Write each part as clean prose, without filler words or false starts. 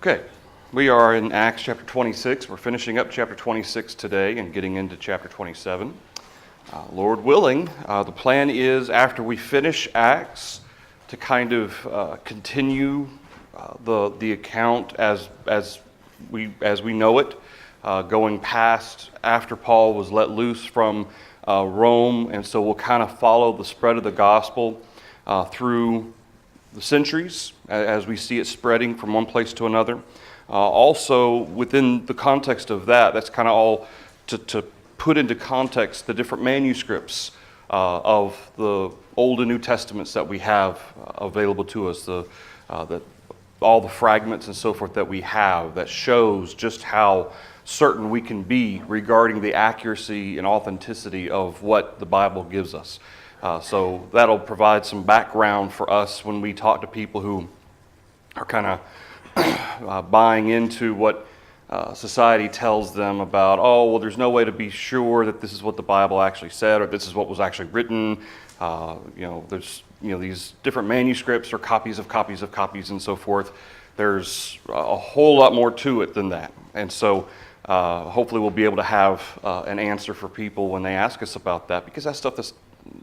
Okay, we are in Acts chapter 26. We're finishing up chapter 26 today and getting into chapter 27. Lord willing, the plan is after we finish Acts to kind of continue the account as we know it, going past after Paul was let loose from Rome, and so we'll kind of follow the spread of the gospel through the centuries as we see it spreading from one place to another. Also, within the context of that, that's kind of all to put into context the different manuscripts of the Old and New Testaments that we have available to us, all the fragments and so forth that we have that shows just how certain we can be regarding the accuracy and authenticity of what the Bible gives us. So that'll provide some background for us when we talk to people who are kind of buying into what society tells them about, oh, well, there's no way to be sure that this is what the Bible actually said or this is what was actually written. There's these different manuscripts or copies of copies of copies and so forth. There's a whole lot more to it than that. And so hopefully we'll be able to have an answer for people when they ask us about that, because that stuff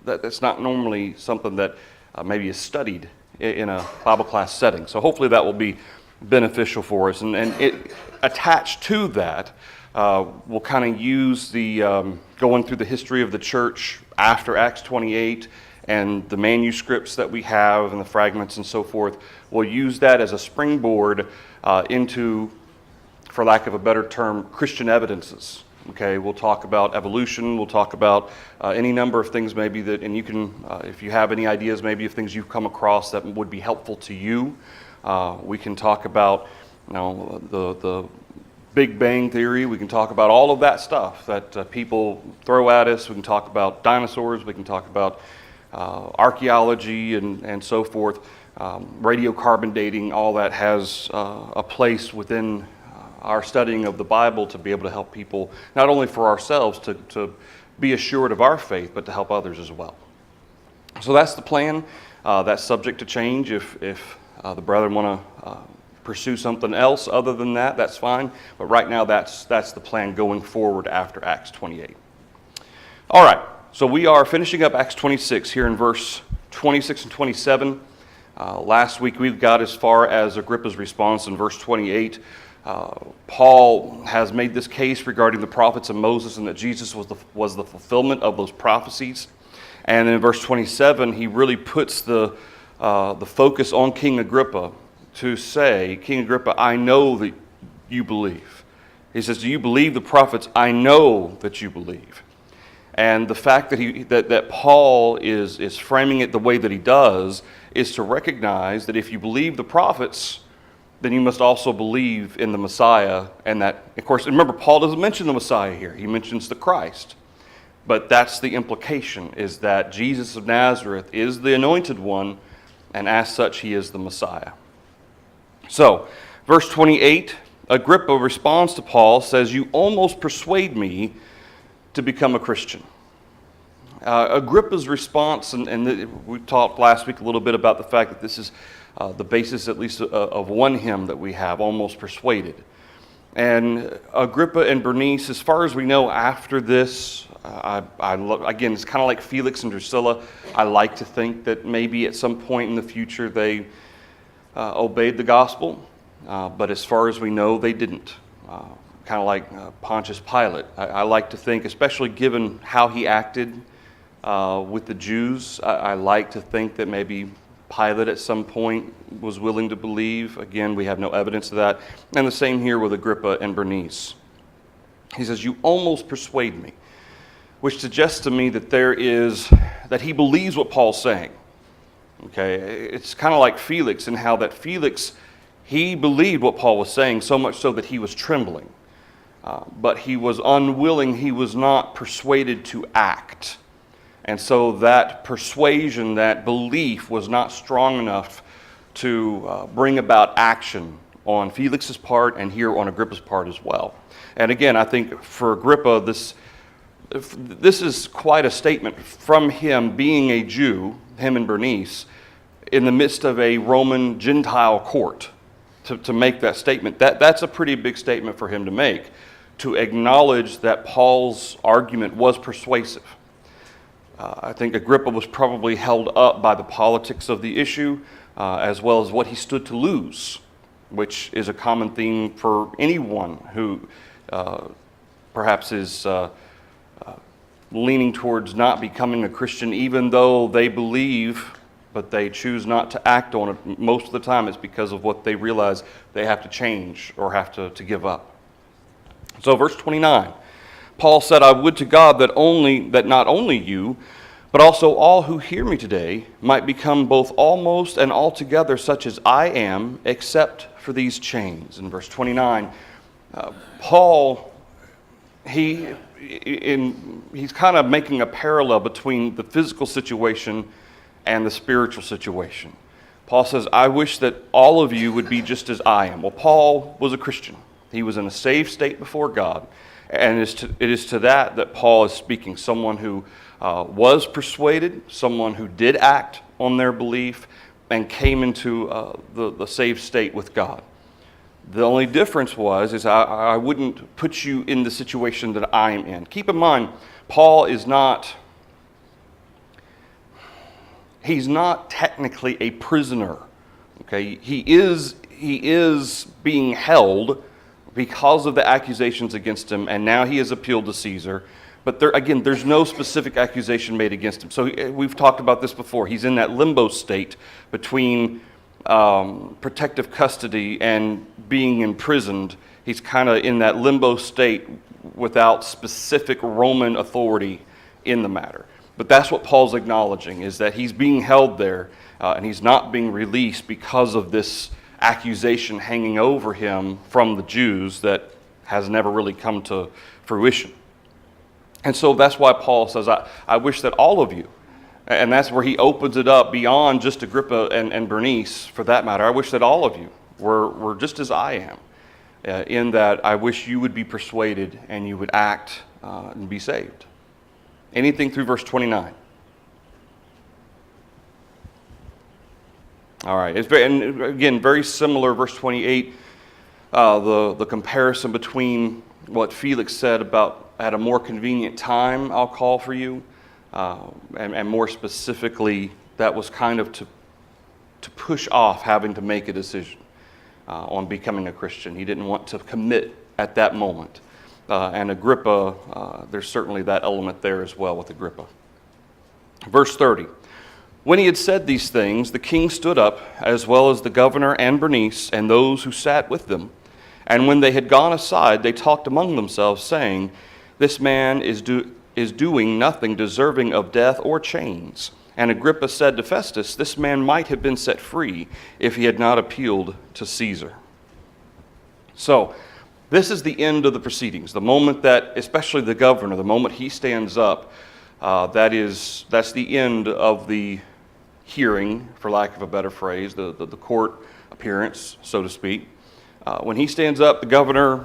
that's not normally something that maybe is studied in a Bible class setting. So hopefully that will be beneficial for us. And it attached to that, we'll kind of use the going through the history of the church after Acts 28 and the manuscripts that we have and the fragments and so forth. We'll use that as a springboard into, for lack of a better term, Christian evidences. Okay, we'll talk about evolution, we'll talk about any number of things maybe that, and you can, if you have any ideas maybe of things you've come across that would be helpful to you, we can talk about the Big Bang Theory, we can talk about all of that stuff that people throw at us, we can talk about dinosaurs, we can talk about archaeology and so forth, radiocarbon dating, all that has a place within our studying of the Bible to be able to help people, not only for ourselves to be assured of our faith, but to help others as well. So that's the plan. That's subject to change. If the brethren want to pursue something else other than that, that's fine. But right now, that's the plan going forward after Acts 28. All right, so we are finishing up Acts 26 here in verse 26 and 27. Last week, we've got as far as Agrippa's response in verse 28. Paul has made this case regarding the prophets and Moses and that Jesus was the fulfillment of those prophecies. And in verse 27, he really puts the focus on King Agrippa to say, King Agrippa, I know that you believe. He says, do you believe the prophets? I know that you believe. And the fact that that Paul is framing it the way that he does is to recognize that if you believe the prophets, then you must also believe in the Messiah. And that, of course, remember, Paul doesn't mention the Messiah here. He mentions the Christ. But that's the implication, is that Jesus of Nazareth is the anointed one, and as such, he is the Messiah. So, verse 28, Agrippa responds to Paul, says, you almost persuade me to become a Christian. Agrippa's response, and we talked last week a little bit about the fact that this is the basis, at least, of one hymn that we have, Almost Persuaded. And Agrippa and Bernice, as far as we know after this, again, it's kind of like Felix and Drusilla. I like to think that maybe at some point in the future they obeyed the gospel, but as far as we know, they didn't. Kind of like Pontius Pilate. I like to think, especially given how he acted with the Jews, I like to think that maybe Pilate at some point was willing to believe. Again, we have no evidence of that. And the same here with Agrippa and Bernice. He says, you almost persuade me, which suggests to me that he believes what Paul's saying. Okay, it's kind of like Felix in how that Felix, he believed what Paul was saying, so much so that he was trembling. But he was unwilling, he was not persuaded to act. And so that persuasion, that belief was not strong enough to bring about action on Felix's part and here on Agrippa's part as well. And again, I think for Agrippa, this is quite a statement from him being a Jew, him and Bernice, in the midst of a Roman Gentile court. to make that statement. That's a pretty big statement for him to make, to acknowledge that Paul's argument was persuasive. I think Agrippa was probably held up by the politics of the issue, as well as what he stood to lose, which is a common theme for anyone who perhaps is leaning towards not becoming a Christian, even though they believe, but they choose not to act on it. Most of the time it's because of what they realize they have to change or have to give up. So verse 29, Paul said, I would to God that not only you, but also all who hear me today might become both almost and altogether such as I am, except for these chains. In verse 29, Paul, he's kind of making a parallel between the physical situation and the spiritual situation. Paul says, I wish that all of you would be just as I am. Well, Paul was a Christian. He was in a saved state before God. And it is to that Paul is speaking, someone who was persuaded, someone who did act on their belief and came into the saved state with God. The only difference is I wouldn't put you in the situation that I am in. Keep in mind, Paul is he's not technically a prisoner. Okay, he is being held because of the accusations against him, and now he has appealed to Caesar. But there's no specific accusation made against him. So we've talked about this before. He's in that limbo state between protective custody and being imprisoned. He's kind of in that limbo state without specific Roman authority in the matter. But that's what Paul's acknowledging, is that he's being held there and he's not being released because of this accusation hanging over him from the Jews that has never really come to fruition. And so that's why Paul says, I wish that all of you, and that's where he opens it up beyond just Agrippa and Bernice, for that matter. I wish that all of you were just as I am, in that I wish you would be persuaded and you would act and be saved. Anything through verse 29? All right. And again, very similar, verse 28, the comparison between what Felix said about at a more convenient time I'll call for you, and more specifically, that was kind of to push off having to make a decision on becoming a Christian. He didn't want to commit at that moment. And Agrippa, there's certainly that element there as well with Agrippa. Verse 30. When he had said these things, the king stood up, as well as the governor and Bernice and those who sat with them. And when they had gone aside, they talked among themselves, saying, This man is doing nothing deserving of death or chains. And Agrippa said to Festus, This man might have been set free if he had not appealed to Caesar. So, this is the end of the proceedings. The moment that, especially the governor, the moment he stands up, that's the end of the hearing, for lack of a better phrase, the court appearance, so to speak. When he stands up, the governor,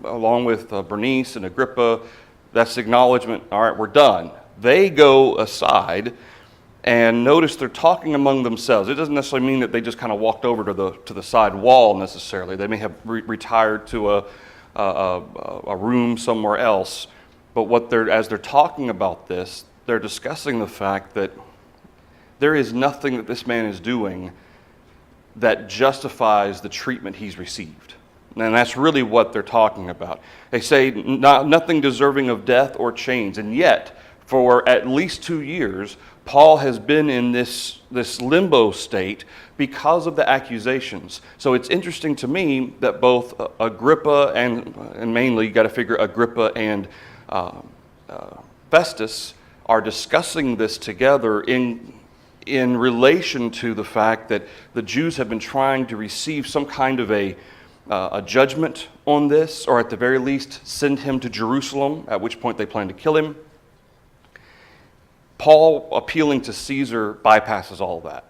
along with Bernice and Agrippa, that's the acknowledgement, all right, we're done. They go aside, and notice they're talking among themselves. It doesn't necessarily mean that they just kind of walked over to the side wall necessarily. They may have retired to a room somewhere else. But as they're talking about this, they're discussing the fact that there is nothing that this man is doing that justifies the treatment he's received. And that's really what they're talking about. They say nothing deserving of death or chains. And yet, for at least 2 years, Paul has been in this limbo state because of the accusations. So it's interesting to me that both Agrippa and mainly, you got to figure Agrippa and Festus are discussing this together in relation to the fact that the Jews have been trying to receive some kind of a judgment on this, or at the very least send him to Jerusalem, at which point they plan to kill him. Paul appealing to Caesar bypasses all of that.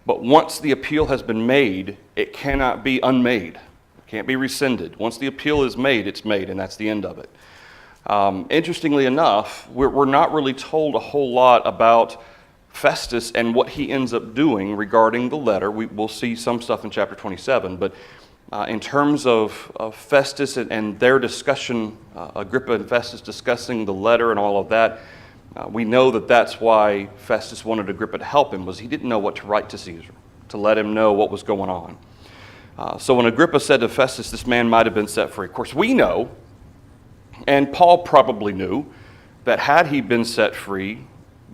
But once the appeal has been made, it cannot be unmade. It can't be rescinded. Once the appeal is made, it's made, and that's the end of it. Interestingly enough, we're not really told a whole lot about Festus and what he ends up doing regarding the letter. We'll see some stuff in chapter 27, but in terms of Festus and their discussion, Agrippa and Festus discussing the letter and all of that, we know that that's why Festus wanted Agrippa to help him, was he didn't know what to write to Caesar, to let him know what was going on. So when Agrippa said to Festus, this man might have been set free, of course we know, and Paul probably knew, that had he been set free,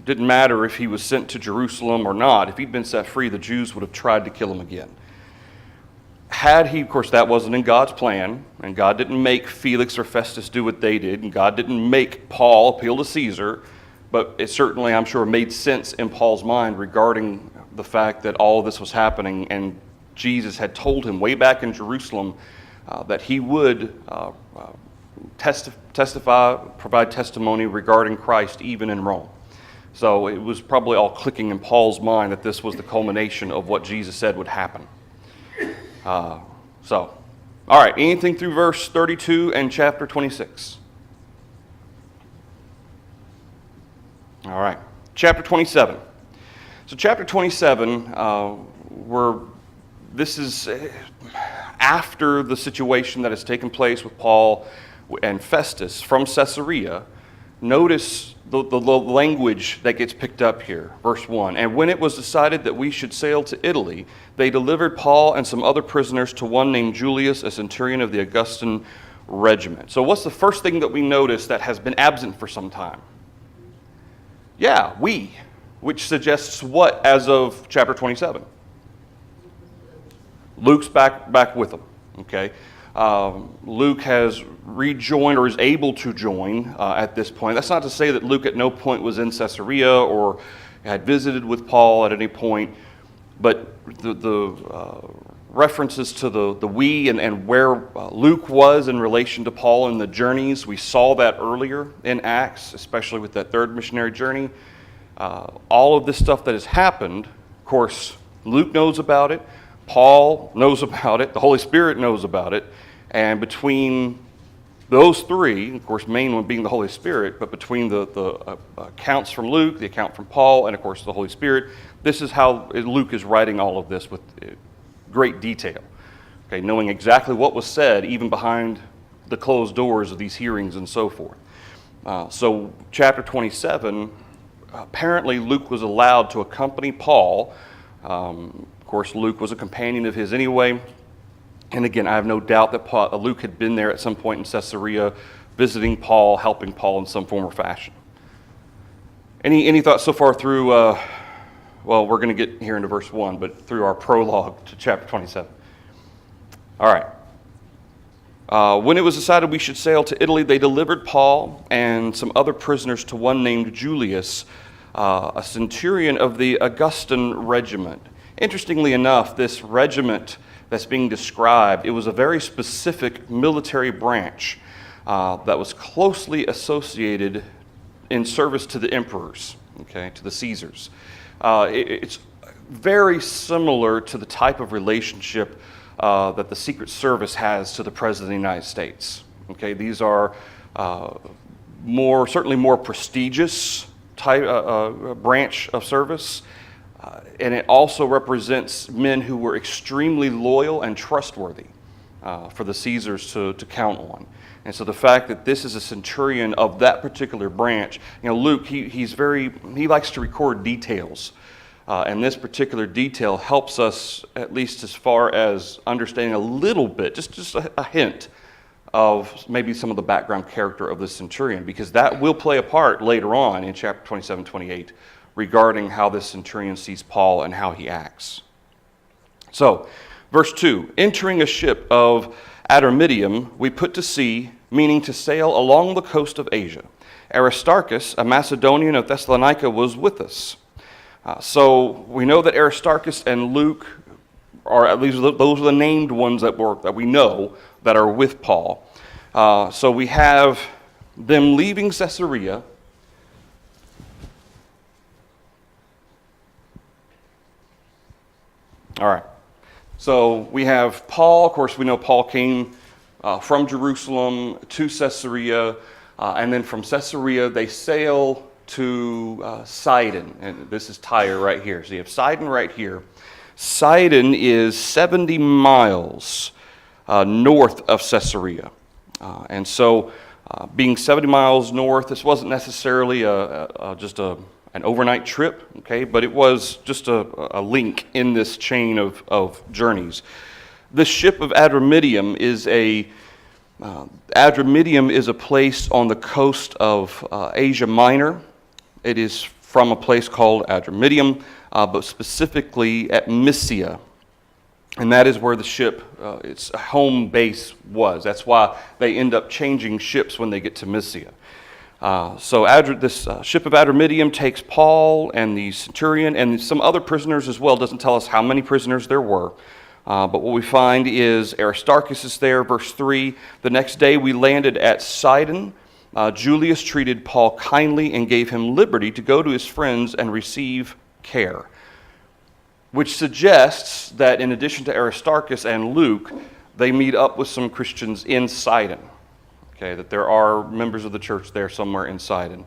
didn't matter if he was sent to Jerusalem or not, if he'd been set free, the Jews would have tried to kill him again. Had he, of course, that wasn't in God's plan, and God didn't make Felix or Festus do what they did, and God didn't make Paul appeal to Caesar, but it certainly, I'm sure, made sense in Paul's mind regarding the fact that all of this was happening, and Jesus had told him way back in Jerusalem that he would testify, provide testimony regarding Christ even in Rome. So it was probably all clicking in Paul's mind that this was the culmination of what Jesus said would happen. All right, anything through verse 32 and chapter 26? All right, chapter 27. So chapter 27, this is after the situation that has taken place with Paul and Festus from Caesarea. Notice the language that gets picked up here. Verse 1, and when it was decided that we should sail to Italy, they delivered Paul and some other prisoners to one named Julius, a centurion of the Augustan regiment. So what's the first thing that we notice that has been absent for some time? Yeah, we, which suggests what as of chapter 27? Luke's back with them, okay? Luke has rejoined or is able to join at this point. That's not to say that Luke at no point was in Caesarea or had visited with Paul at any point, but the references to the we and where Luke was in relation to Paul and the journeys, we saw that earlier in Acts, especially with that third missionary journey. All of this stuff that has happened, of course, Luke knows about it, Paul knows about it, the Holy Spirit knows about it, and between those three, of course, main one being the Holy Spirit, but between the accounts from Luke, the account from Paul, and of course the Holy Spirit, this is how Luke is writing all of this with great detail, okay, knowing exactly what was said even behind the closed doors of these hearings and so forth. So chapter 27, apparently Luke was allowed to accompany Paul. Of course, Luke was a companion of his anyway. And again, I have no doubt that Luke had been there at some point in Caesarea, visiting Paul, helping Paul in some form or fashion. Any thoughts so far through, well, we're going to get here into verse 1, but through our prologue to chapter 27. All right. When it was decided we should sail to Italy, they delivered Paul and some other prisoners to one named Julius, a centurion of the Augustan regiment. Interestingly enough, this regiment that's being described, it was a very specific military branch that was closely associated in service to the emperors, okay, to the Caesars. It's very similar to the type of relationship that the Secret Service has to the President of the United States. Okay, these are certainly more prestigious type branch of service. And it also represents men who were extremely loyal and trustworthy for the Caesars to count on. And so the fact that this is a centurion of that particular branch, Luke, he likes to record details. And this particular detail helps us, at least as far as understanding a little bit, just a hint of maybe some of the background character of the centurion, because that will play a part later on in chapter 27, 28, regarding how this centurion sees Paul and how he acts. So, verse 2, entering a ship of Adramyttium, we put to sea, meaning to sail along the coast of Asia. Aristarchus, a Macedonian of Thessalonica, was with us. So we know that Aristarchus and Luke, or at least those are the named ones that we know that are with Paul. So we have them leaving Caesarea. All right. So we have Paul. Of course, we know Paul came from Jerusalem to Caesarea, and then from Caesarea they sail to Sidon. And this is Tyre right here. So you have Sidon right here. Sidon is 70 miles north of Caesarea. And so being 70 miles north, this wasn't necessarily just an overnight trip, okay, but it was just a link in this chain of journeys. The ship of Adramyttium is a place on the coast of Asia Minor. It is from a place called Adramyttium, but specifically at Mysia. And that is where the ship, its home base was. That's why they end up changing ships when they get to Mysia. So this ship of Adramyttium takes Paul and the centurion and some other prisoners as well. It doesn't tell us how many prisoners there were. But what we find is Aristarchus is there, verse 3. The next day we landed at Sidon. Julius treated Paul kindly and gave him liberty to go to his friends and receive care. Which suggests that in addition to Aristarchus and Luke, they meet up with some Christians in Sidon. Okay, that there are members of the church there somewhere in Sidon,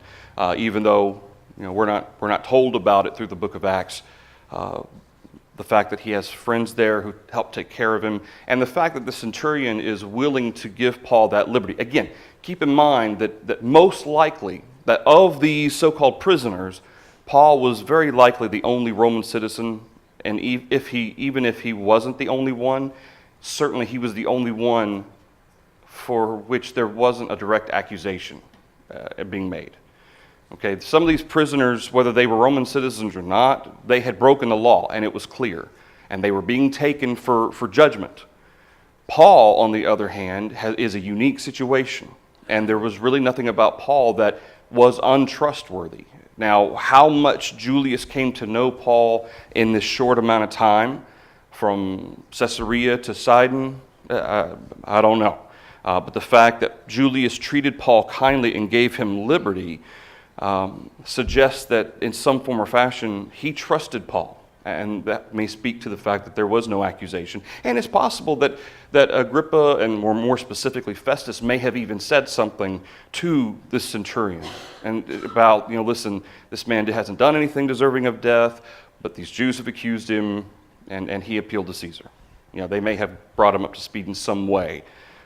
even though we're not told about it through the book of Acts. The fact that he has friends there who help take care of him, and the fact that the centurion is willing to give Paul that liberty. Again, keep in mind that most likely that of these so-called prisoners, Paul was very likely the only Roman citizen. And even if he wasn't the only one, certainly he was the only one for which there wasn't a direct accusation being made. Okay, some of these prisoners, whether they were Roman citizens or not, they had broken the law, and it was clear, and they were being taken for judgment. Paul, on the other hand, is a unique situation, and there was really nothing about Paul that was untrustworthy. Now, how much Julius came to know Paul in this short amount of time, from Caesarea to Sidon, I don't know. But the fact that Julius treated Paul kindly and gave him liberty suggests that in some form or fashion he trusted Paul. And that may speak to the fact that there was no accusation. And it's possible that Agrippa, and more specifically Festus, may have even said something to this centurion and about, listen, this man hasn't done anything deserving of death, but these Jews have accused him, and he appealed to Caesar. They may have brought him up to speed in some way.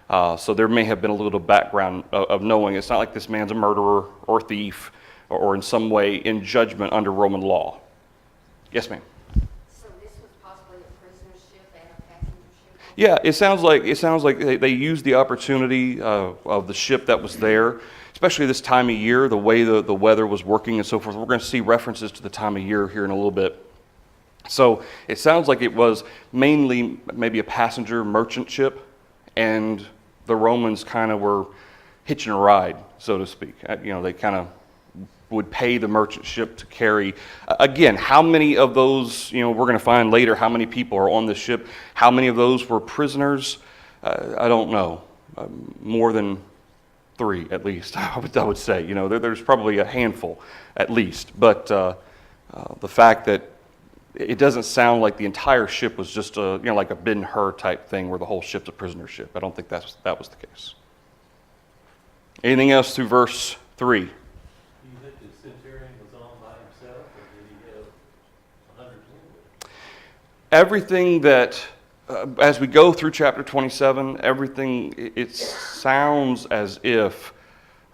So there may have been a little background of knowing it's not like this man's a murderer or thief or in some way in judgment under Roman law. Yes, ma'am. Yeah, it sounds like they used the opportunity of the ship that was there, especially this time of year, the way the weather was working and so forth. We're going to see references to the time of year here in a little bit. So it sounds like it was mainly maybe a passenger merchant ship, and the Romans kind of were hitching a ride, so to speak. They kind of would pay the merchant ship to carry. Again, how many of those, we're going to find later how many people are on this ship. How many of those were prisoners? I don't know. More than 3, at least, I would say. There's probably a handful, at least. But the fact that it doesn't sound like the entire ship was just like a Ben-Hur type thing where the whole ship's a prisoner ship. I don't think that was the case. Anything else through verse 3? Everything that, as we go through chapter 27, it sounds as if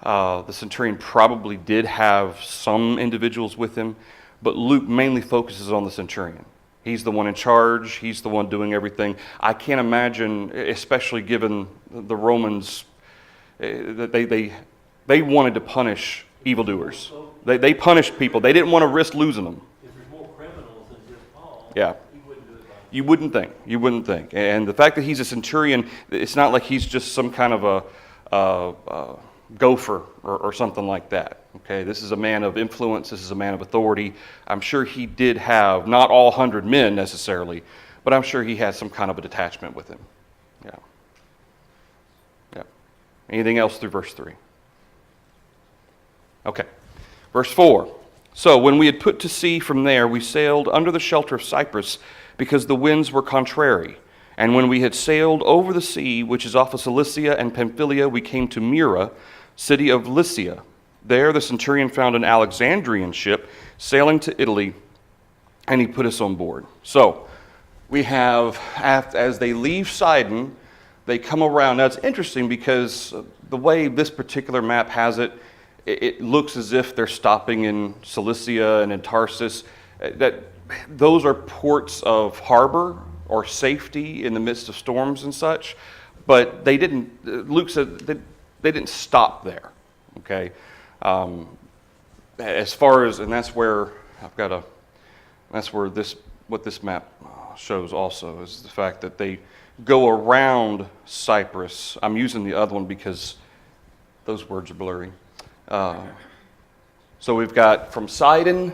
the centurion probably did have some individuals with him, but Luke mainly focuses on the centurion. He's the one in charge. He's the one doing everything. I can't imagine, especially given the Romans, that they wanted to punish evildoers. They punished people. They didn't want to risk losing them. If there's more criminals than just Paul, yeah. You wouldn't think. And the fact that he's a centurion, it's not like he's just some kind of a gopher or something like that. Okay, this is a man of influence. This is a man of authority. I'm sure he did have, not all 100 men necessarily, but I'm sure he had some kind of a detachment with him. Yeah. Anything else through verse 3? Okay. Verse 4. So when we had put to sea from there, we sailed under the shelter of Cyprus, because the winds were contrary. And when we had sailed over the sea, which is off of Cilicia and Pamphylia, we came to Myra, city of Lycia. There the centurion found an Alexandrian ship sailing to Italy, and he put us on board. So we have, as they leave Sidon, they come around. Now it's interesting because the way this particular map has it, it looks as if they're stopping in Cilicia and in Tarsus. That those are ports of harbor or safety in the midst of storms and such. But they didn't. Luke said they didn't stop there. Okay. As far as, and that's where what this map shows also is the fact that they go around Cyprus. I'm using the other one because those words are blurry. So we've got from Sidon,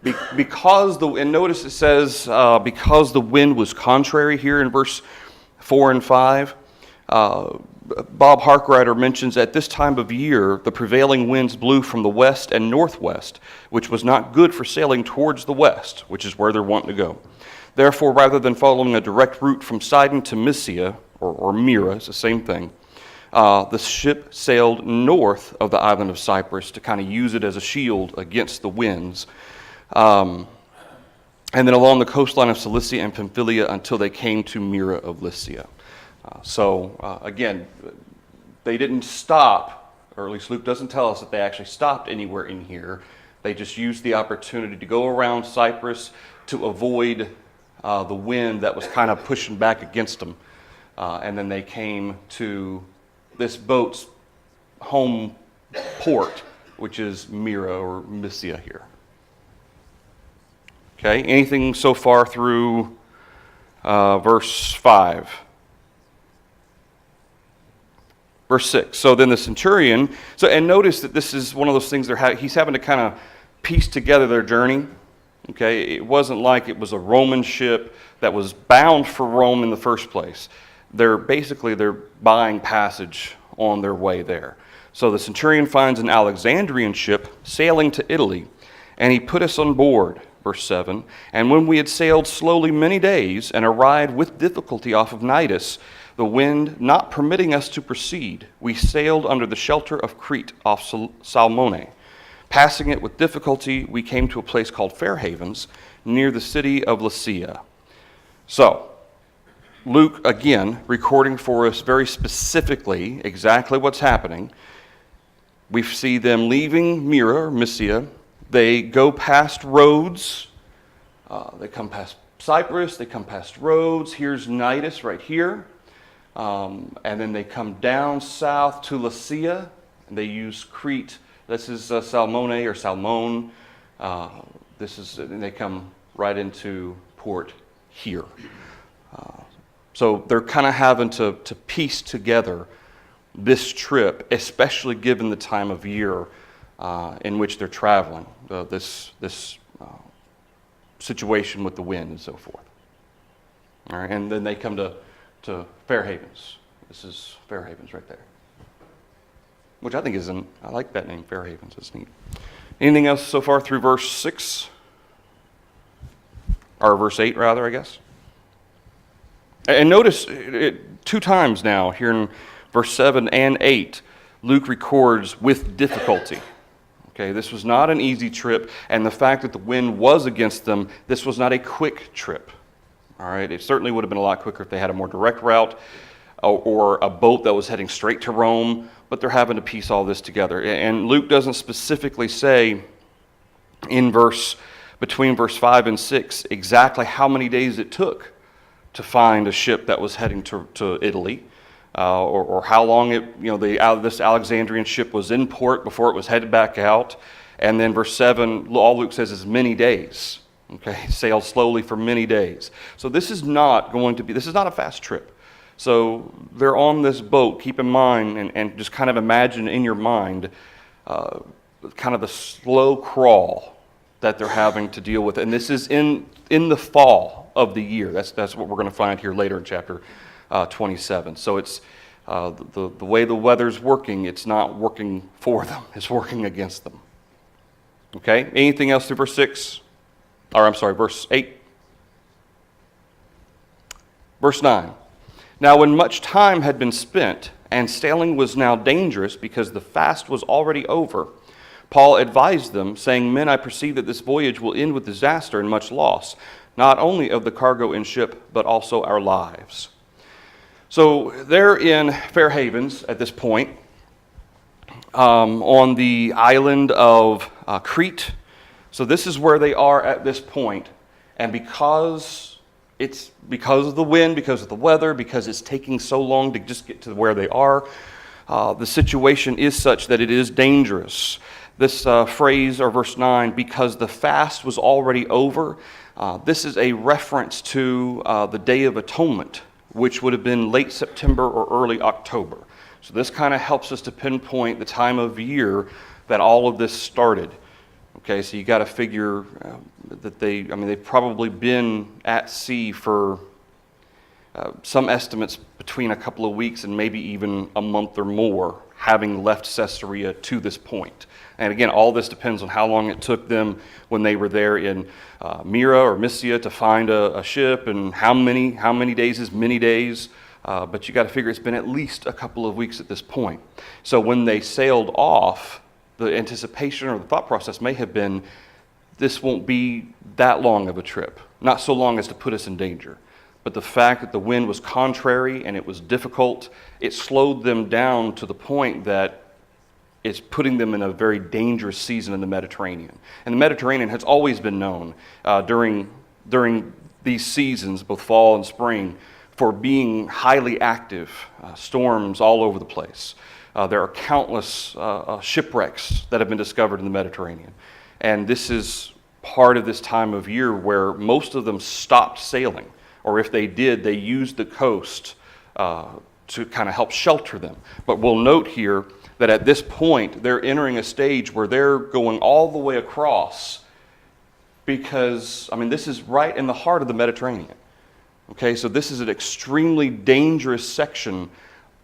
and notice it says, because the wind was contrary here in verse 4 and 5. Bob Harkrider mentions at this time of year, the prevailing winds blew from the west and northwest, which was not good for sailing towards the west, which is where they're wanting to go. Therefore, rather than following a direct route from Sidon to Mysia, or Myra, it's the same thing, the ship sailed north of the island of Cyprus to kind of use it as a shield against the winds. And then along the coastline of Cilicia and Pamphylia until they came to Myra of Lycia. Again, they didn't stop, or at least Luke doesn't tell us that they actually stopped anywhere in here. They just used the opportunity to go around Cyprus to avoid the wind that was kind of pushing back against them. And then they came to this boat's home port, which is Myra or Mysia here. Okay, anything so far through verse 5? Verse 6. So then the centurion, and notice that this is one of those things he's having to kind of piece together their journey. Okay, it wasn't like it was a Roman ship that was bound for Rome in the first place. They're buying passage on their way there. So the centurion finds an Alexandrian ship sailing to Italy, and he put us on board. Verse 7, and when we had sailed slowly many days and arrived with difficulty off of Cnidus, the wind not permitting us to proceed, we sailed under the shelter of Crete off Salmone. Passing it with difficulty, we came to a place called Fair Havens, near the city of Lycia. So, Luke, again, recording for us very specifically exactly what's happening. We see them leaving Myra, or Mysia. They go past Rhodes. They come past Cyprus. They come past Rhodes. Here's Cnidus right here. And then they come down south to Lycia. And they use Crete. This is Salmone or Salmone. And they come right into port here. So they're kind of having to piece together this trip, especially given the time of year in which they're traveling, this situation with the wind and so forth. All right, and then they come to Fair Havens. This is Fair Havens right there, which I think I like that name, Fair Havens. It's neat. Anything else so far through verse 6? Or verse 8, rather, I guess. And notice it 2 times now here in verse 7 and 8, Luke records with difficulty. Okay, this was not an easy trip, and the fact that the wind was against them, this was not a quick trip. All right, it certainly would have been a lot quicker if they had a more direct route or a boat that was heading straight to Rome, but they're having to piece all this together. And Luke doesn't specifically say between verse 5 and 6 exactly how many days it took to find a ship that was heading to Italy. Or how long this Alexandrian ship was in port before it was headed back out. And then verse 7, all Luke says is many days. Okay, sailed slowly for many days. So this is not a fast trip. So they're on this boat. Keep in mind and just kind of imagine in your mind kind of the slow crawl that they're having to deal with. And this is in the fall of the year. That's what we're going to find here later in chapter 27. So it's the way the weather's working, it's not working for them. It's working against them. Okay? Anything else through verse 6? Verse 8. Verse 9. Now when much time had been spent, and sailing was now dangerous because the fast was already over, Paul advised them, saying, "Men, I perceive that this voyage will end with disaster and much loss, not only of the cargo and ship, but also our lives." So they're in Fair Havens at this point, on the island of Crete. So this is where they are at this point. And because of the wind, because of the weather, because it's taking so long to just get to where they are, the situation is such that it is dangerous. This phrase, or verse 9, because the fast was already over, this is a reference to the Day of Atonement, which would have been late September or early October. So this kind of helps us to pinpoint the time of year that all of this started. Okay, so you got to figure that they've probably been at sea for some estimates between a couple of weeks and maybe even a month or more, having left Caesarea to this point. And again, all this depends on how long it took them when they were there in Myra or Mysia to find a ship, and how many days is many days. But you got to figure it's been at least a couple of weeks at this point. So when they sailed off, the anticipation or the thought process may have been, this won't be that long of a trip, not so long as to put us in danger. But the fact that the wind was contrary and it was difficult, it slowed them down to the point that it's putting them in a very dangerous season in the Mediterranean. And the Mediterranean has always been known during these seasons, both fall and spring, for being highly active, storms all over the place. There are countless shipwrecks that have been discovered in the Mediterranean. And this is part of this time of year where most of them stopped sailing, or if they did, they used the coast to kind of help shelter them. But we'll note here that at this point, they're entering a stage where they're going all the way across, because, this is right in the heart of the Mediterranean. Okay, so this is an extremely dangerous section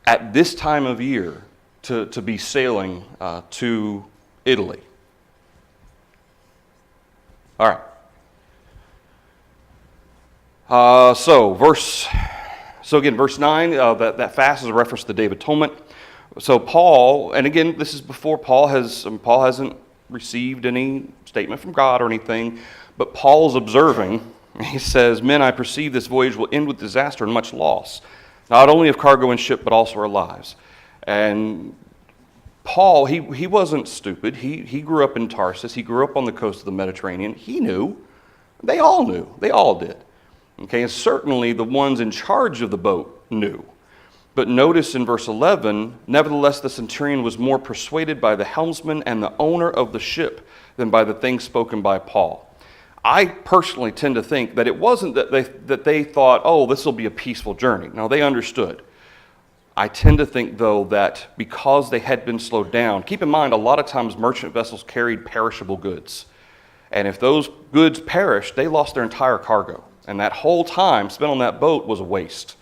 at this time of year to be sailing to Italy. All right. So again, verse 9, that fast is a reference to the Day of Atonement. So Paul, and again, this is before Paul hasn't received any statement from God or anything, but Paul's observing. He says, "Men, I perceive this voyage will end with disaster and much loss, not only of cargo and ship, but also our lives." And Paul, he wasn't stupid. He grew up in Tarsus. He grew up on the coast of the Mediterranean. He knew. They all knew. They all did. Okay, and certainly the ones in charge of the boat knew. But notice in verse 11, "Nevertheless, the centurion was more persuaded by the helmsman and the owner of the ship than by the things spoken by Paul." I personally tend to think that it wasn't that they thought, oh, this will be a peaceful journey. No, they understood. I tend to think, though, that because they had been slowed down, keep in mind, a lot of times merchant vessels carried perishable goods. And if those goods perished, they lost their entire cargo. And that whole time spent on that boat was a waste.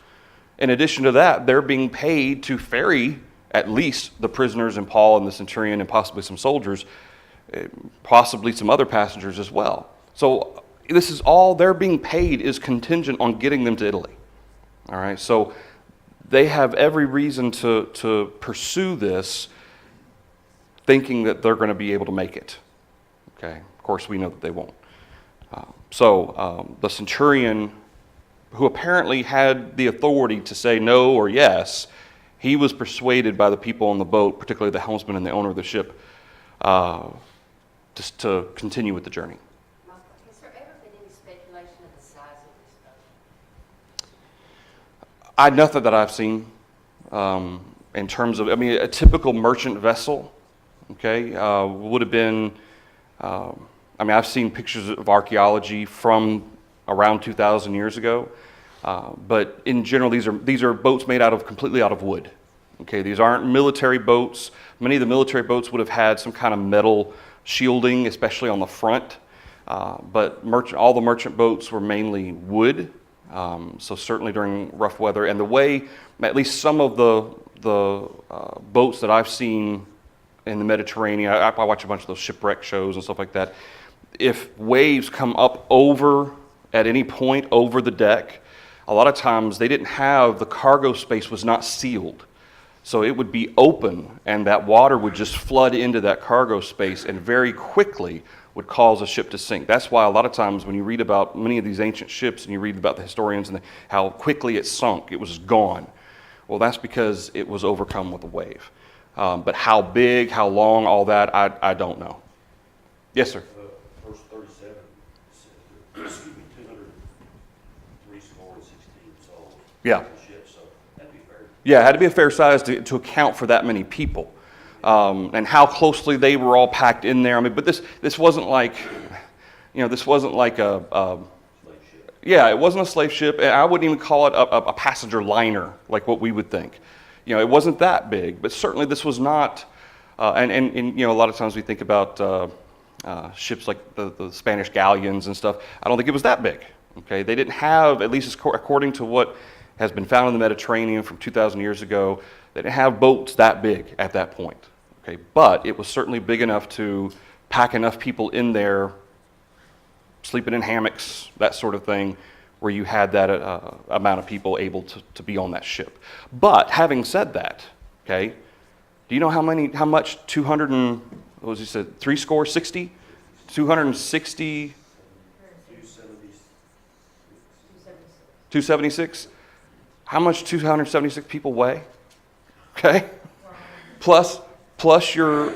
In addition to that, they're being paid to ferry at least the prisoners and Paul and the centurion and possibly some soldiers, possibly some other passengers as well. So this is all they're being paid is contingent on getting them to Italy. All right, so they have every reason to pursue this, thinking that they're going to be able to make it. Okay, of course we know that they won't. So the centurion, who apparently had the authority to say no or yes, he was persuaded by the people on the boat, particularly the helmsman and the owner of the ship, just to continue with the journey. Has there ever been any speculation of the size of this boat? Nothing that I've seen in terms of, a typical merchant vessel, okay, would have been, I've seen pictures of archaeology from around 2,000 years ago, but in general, these are boats made completely out of wood. Okay, these aren't military boats. Many of the military boats would have had some kind of metal shielding, especially on the front. But all the merchant boats were mainly wood. So certainly during rough weather, and the way, at least some of the boats that I've seen in the Mediterranean, I watch a bunch of those shipwreck shows and stuff like that. If waves come up at any point over the deck, a lot of times they didn't have, the cargo space was not sealed. So it would be open, and that water would just flood into that cargo space and very quickly would cause a ship to sink. That's why a lot of times when you read about many of these ancient ships and you read about the historians and how quickly it sunk, it was gone. Well, that's because it was overcome with a wave. But how big, how long, all that, I don't know. Yes, sir? Verse 37 says, excuse me, 203 score and 16 souls. Yeah. Ships, so that'd be fair. Yeah, it had to be a fair size to account for that many people. And how closely they were all packed in there. I mean, but this wasn't like, this wasn't like a Slave ship. yeah, it wasn't a slave ship. And I wouldn't even call it a passenger liner like what we would think. It wasn't that big, but certainly this was not. And a lot of times we think about ships like the Spanish galleons and stuff. I don't think it was that big. Okay, they didn't have, at least according to what has been found in the Mediterranean from 2,000 years ago, they didn't have boats that big at that point. Okay, but it was certainly big enough to pack enough people in there, sleeping in hammocks, that sort of thing, where you had that amount of people able to be on that ship. But having said that, okay, do you know how much 200 and, what was he said, 60? 260, 276? How much 276 people weigh? Okay, plus your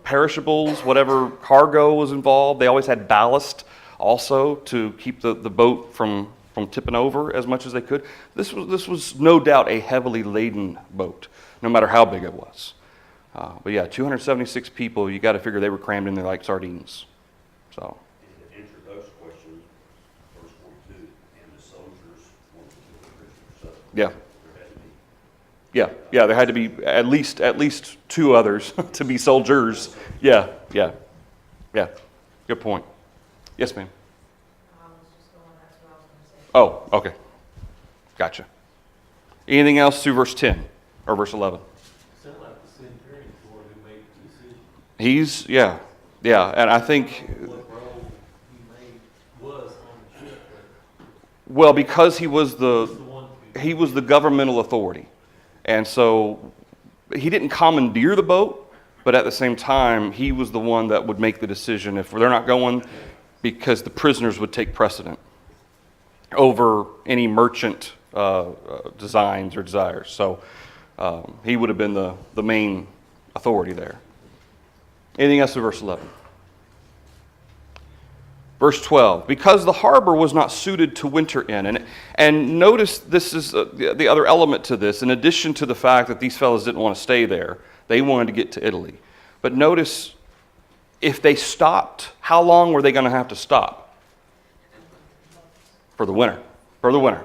perishables, whatever cargo was involved. They always had ballast also to keep the boat from tipping over as much as they could. This was no doubt a heavily laden boat, no matter how big it was. But yeah, 276 people. You got to figure they were crammed in there like sardines. So. And to answer those questions, verse 42, and the soldiers wanted to kill the prisoners. So Yeah. there had to be. Yeah, there had to be at least two others to be soldiers. Yeah. Good point. Yes, ma'am. I was just going, that's what I was going to say. Oh, okay. Gotcha. Anything else through verse 10 or verse 11? Sound like the centurion's the one who made the decision. He's, yeah, and I think, What role was on the ship, but well, because he was he's the one to be. he was the governmental authority. And so he didn't commandeer the boat, but at the same time, he was the one that would make the decision if they're not going, because the prisoners would take precedent over any merchant designs or desires. So he would have been the main authority there. Anything else in verse 11? Verse 12, because the harbor was not suited to winter in. And notice this is the other element to this. In addition to the fact that these fellows didn't want to stay there, they wanted to get to Italy. But notice, if they stopped, how long were they going to have to stop? For the winter. For the winter.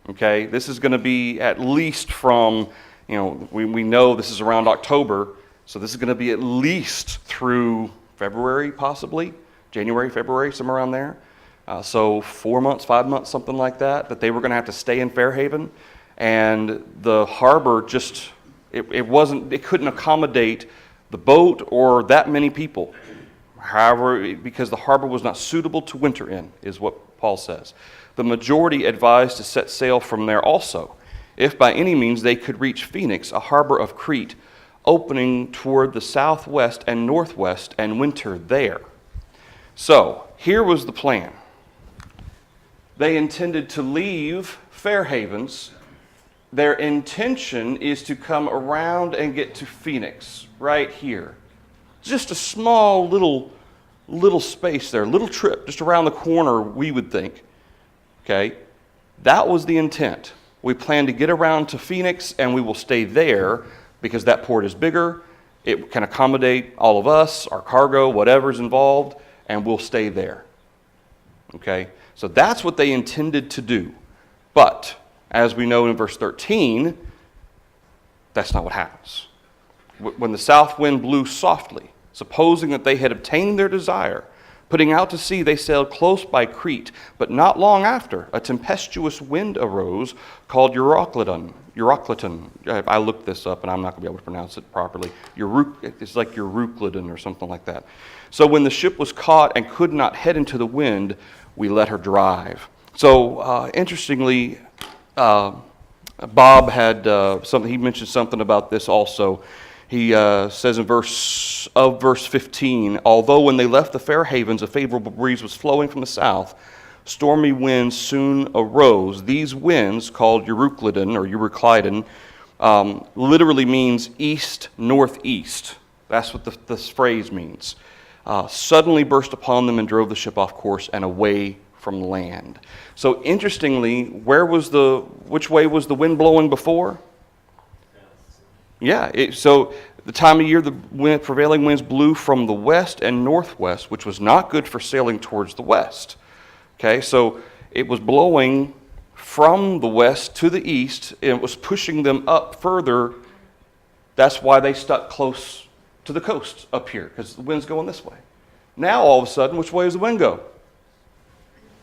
Okay, this is going to be at least from, we know this is around October, so this is going to be at least through February, possibly. January, February, somewhere around there. So 4 months, 5 months, something like that they were going to have to stay in Fairhaven. And the harbor just, it couldn't accommodate the boat or that many people. However, because the harbor was not suitable to winter in, is what Paul says. The majority advised to set sail from there also, if by any means they could reach Phoenix, a harbor of Crete, opening toward the southwest and northwest, and winter there. So, here was the plan. They intended to leave Fairhavens. Their intention is to come around and get to Phoenix, right here. Just a small little space there, little trip, just around the corner, we would think. Okay? That was the intent. We plan to get around to Phoenix, and we will stay there because that port is bigger. It can accommodate all of us, our cargo, whatever's involved, and we'll stay there. Okay? So that's what they intended to do. But, as we know in verse 13, that's not what happens. When the south wind blew softly, supposing that they had obtained their desire, putting out to sea, they sailed close by Crete. But not long after, a tempestuous wind arose called Euroclydon. I looked this up, and I'm not going to be able to pronounce it properly. It's like Euroclydon or something like that. So when the ship was caught and could not head into the wind, we let her drive. So interestingly, Bob had something, he mentioned something about this also. He says in verse 15, although when they left the fair havens, a favorable breeze was flowing from the south, stormy winds soon arose. These winds, called Euroclydon or Euroclydon, literally means east-northeast. That's what this phrase means. Suddenly burst upon them and drove the ship off course and away from land. So interestingly, which way was the wind blowing before? Yeah, so the time of year the prevailing winds blew from the west and northwest, which was not good for sailing towards the west. Okay, so it was blowing from the west to the east, and it was pushing them up further. That's why they stuck close to the coast up here, because the wind's going this way. Now, all of a sudden, which way does the wind go?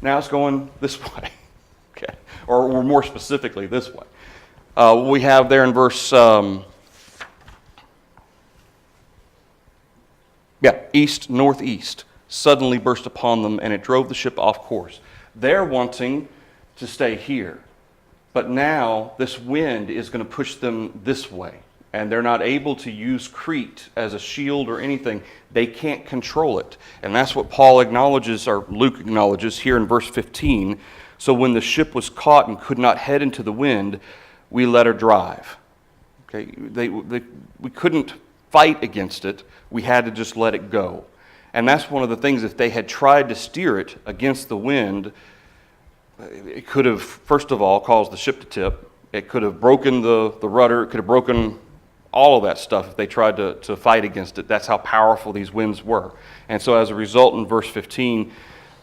Now it's going this way, okay, or more specifically, this way. We have there in verse, east, northeast, suddenly burst upon them, and it drove the ship off course. They're wanting to stay here, but now this wind is going to push them this way, and they're not able to use Crete as a shield or anything. They can't control it, and that's what Paul acknowledges, or Luke acknowledges here in verse 15. So when the ship was caught and could not head into the wind, we let her drive. Okay, we couldn't fight against it. We had to just let it go. And that's one of the things, if they had tried to steer it against the wind, it could have, first of all, caused the ship to tip. It could have broken the rudder. It could have broken all of that stuff if they tried to fight against it. That's how powerful these winds were. And so as a result, in verse 15,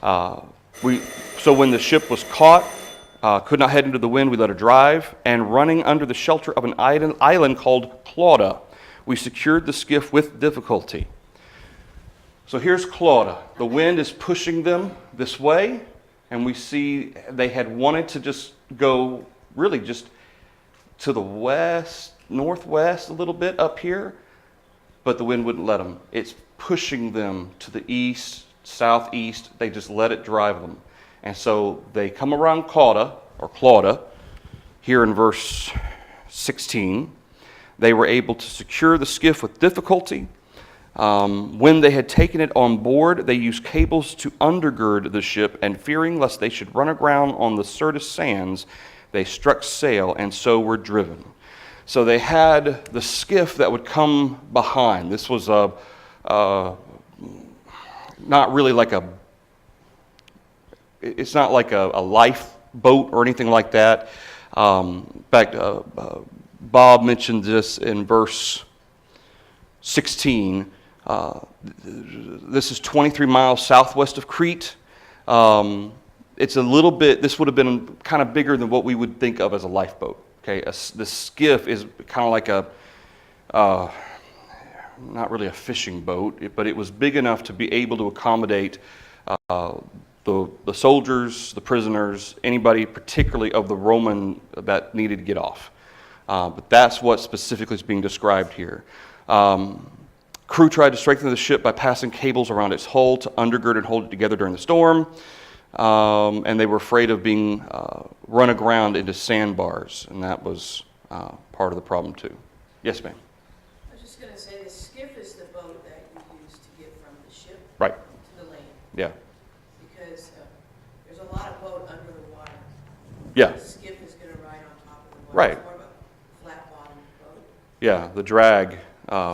so when the ship was caught, could not head into the wind, we let her drive, and running under the shelter of an island called Clauda, we secured the skiff with difficulty. So here's Clauda. The wind is pushing them this way, and we see they had wanted to just go really just to the west, northwest a little bit up here, but the wind wouldn't let them. It's pushing them to the east, southeast. They just let it drive them. And so they come around Clauda, here in verse 16. They were able to secure the skiff with difficulty. When they had taken it on board, they used cables to undergird the ship, and fearing lest they should run aground on the Syrtis sands, they struck sail and so were driven. So they had the skiff that would come behind. This was not really like it's not like a lifeboat or anything like that. In fact, Bob mentioned this in verse 16. This is 23 miles southwest of Crete. It's a little bit, this would have been kind of bigger than what we would think of as a lifeboat. Okay, the skiff is kind of like not really a fishing boat, but it was big enough to be able to accommodate the soldiers, the prisoners, anybody particularly of the Roman that needed to get off. But that's what specifically is being described here. Crew tried to strengthen the ship by passing cables around its hull to undergird and hold it together during the storm. And they were afraid of being run aground into sandbars, and that was part of the problem too. Yes, ma'am. I was just going to say the skiff is the boat that you use to get from the ship Right. to the land. Yeah. Because there's a lot of boat under the water. Yeah. The skiff is going to ride on top of the water. Right. It's more of a flat bottom boat. Yeah, the drag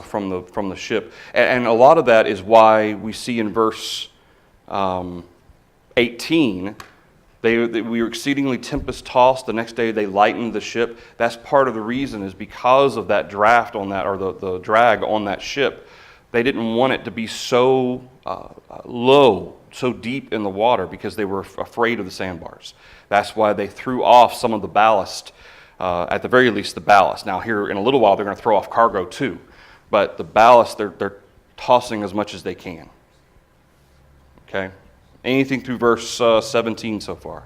from the ship, and a lot of that is why we see in verse 18, we were exceedingly tempest-tossed. The next day they lightened the ship. That's part of the reason, is because of that draft on that, or the drag on that ship. They didn't want it to be so low, so deep in the water, because they were afraid of the sandbars. That's why they threw off some of the ballast, at the very least the ballast. Now here in a little while they're going to throw off cargo too, but the ballast they're tossing as much as they can. Okay? Anything through verse 17 so far?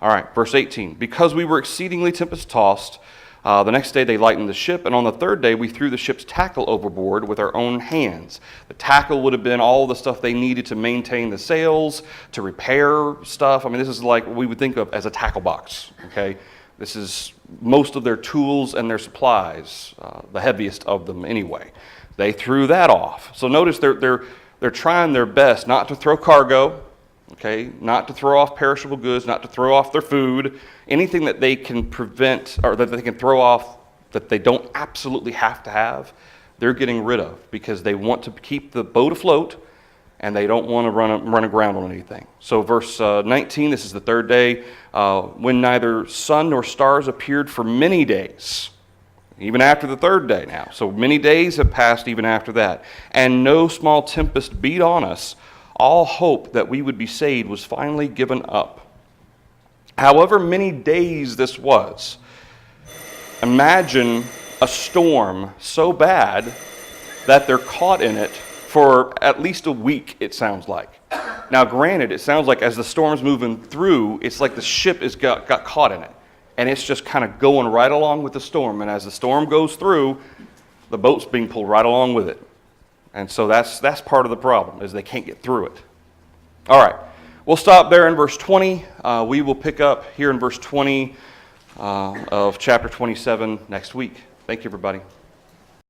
All right, verse 18. Because we were exceedingly tempest-tossed, The next day they lightened the ship, and on the third day we threw the ship's tackle overboard with our own hands. The tackle would have been all the stuff they needed to maintain the sails, to repair stuff. I mean, this is like what we would think of as a tackle box, okay? This is most of their tools and their supplies, the heaviest of them anyway. They threw that off. So notice they're trying their best not to throw cargo, okay, not to throw off perishable goods, not to throw off their food, anything that they can prevent or that they can throw off that they don't absolutely have to have, they're getting rid of because they want to keep the boat afloat and they don't want to run aground on anything. So verse 19, this is the third day, when neither sun nor stars appeared for many days, even after the third day now. So many days have passed even after that. And no small tempest beat on us. All hope that we would be saved was finally given up. However many days this was, imagine a storm so bad that they're caught in it for at least a week, it sounds like. Now, granted, it sounds like as the storm's moving through, it's like the ship got caught in it. And it's just kind of going right along with the storm. And as the storm goes through, the boat's being pulled right along with it. And so that's part of the problem, is they can't get through it. All right, we'll stop there in verse 20. We will pick up here in verse 20 of chapter 27 next week. Thank you, everybody.